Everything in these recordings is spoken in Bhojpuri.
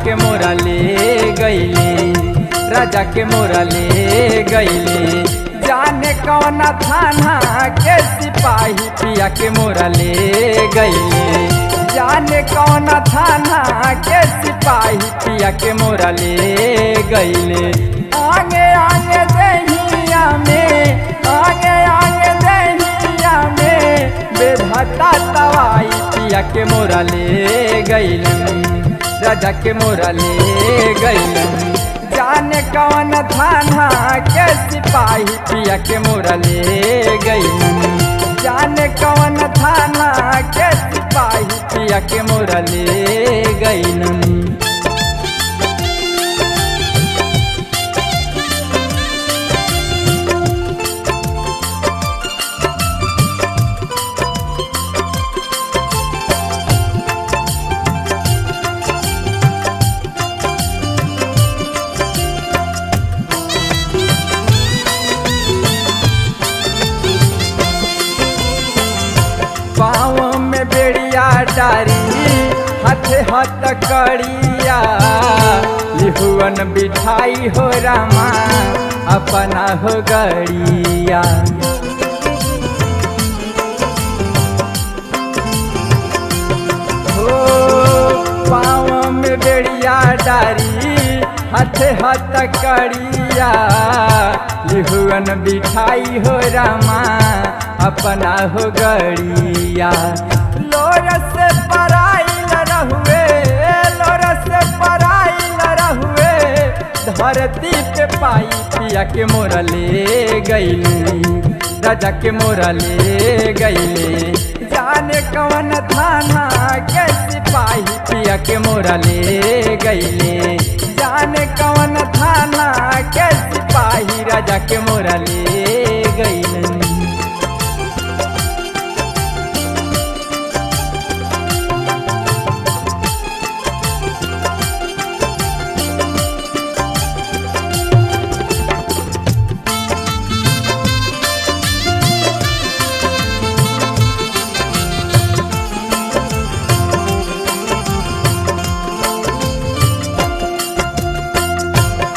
के मोरा ले गईले, राजा के मोरा ले गईले। जाने कौन थाना के सिपाही पिया के मोरा ले गईले, जाने कौन थाना के सिपाही पिया के मोरा ले गईले। आगे आगे दहिया में, आगे आगे दहिया में बेधता तवाई पिया के मोरा ले गईले, राजा के मोरा ले गईले। जाने कौन थाना के सिपाही पिया के मोरा ले गईले, जाने कौन थाना के सिपाही पिया के मोरा ले गईले। पाँव में बेड़िया डारी हाथे हाथ कड़िया, लिहुअन बिठाई हो रामा अपना हो गड़िया। हो पाँव में बेड़िया डारी हाथे हाथ कड़िया, लिहुअन बिठाई हो रामा अपना हो गड़िया। लोर से पराइल रहुए, लोर से पराइल रहुए, धरती पे पाई पिया के मोरा ले गईले, राजा के मोरा ले गईले। जाने कौन थाना के सिपाही पिया के मोरा ले गईले, जाने कौन थाना के सिपाही राजा के मोरा ले गईले।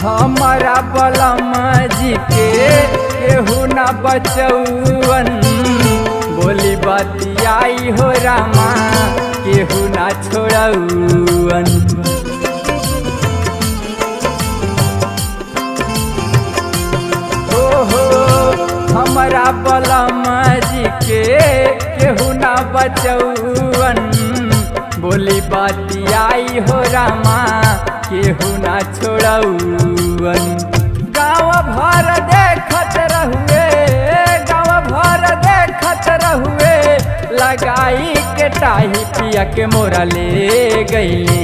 हमारा बलम जी के केहू न बचौवन, बोली बतियाई हो रामा केहू न छोड़ौवन। ओहो हमारा बलम जी के केहू न बचौवन, बोली बतियाई हो रामा केहू ना छोड़ौवन। गाँव भर देखत रहुए, गाँव भर देखत रहुए, लगाई के टाही पिया के मोरा ले गईले,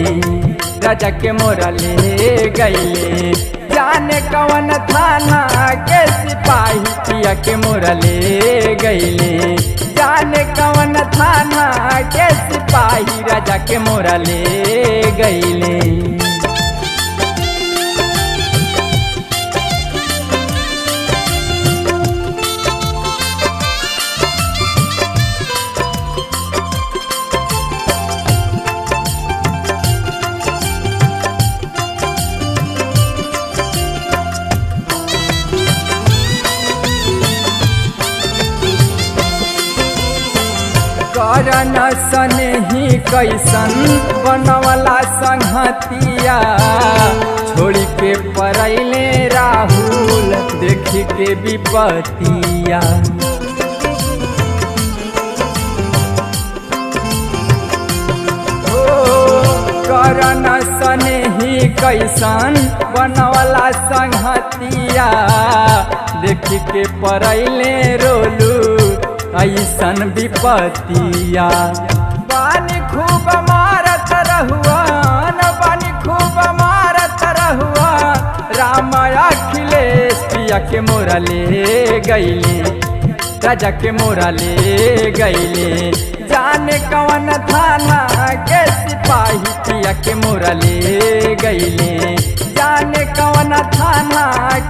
राजा के मोरा ले गईले। जाने कौन थाना के सिपाही पिया के मोरा ले गईले, जाने कौन थाना के सिपाही राजा के मोरा ले गईले। करन सनेही कैसन बनवला संगतिया, छोड़ी के परैले राहुल देखी के विपतिया। करन सनेही कैसन बनवला संगतिया, देखी के परैले रोलू ऐसन विपतिया। पानी खूब मारत रहुआन, पानी खूब मारत रहुआ, राम अखिलेश पिया के मोरा ले गईले, राजा के मोरा ले गईले। जाने कौन थाना के सिपाही पिया के मोरा ले गईले, जाने कौन थाना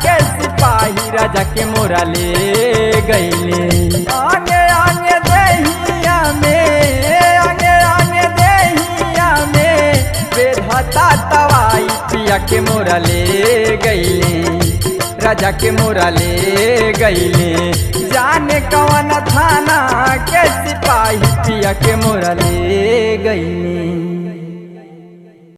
के सिपाही राजा के मोरा ले गईले। आगे आगे दहिया में, आगे आगे दहिया में बेधता तवा के मोरा ले गईले, राजा के मोरा ले गईले। जाने कौन थाना के सिपाही पिया के मोरा ले गईले।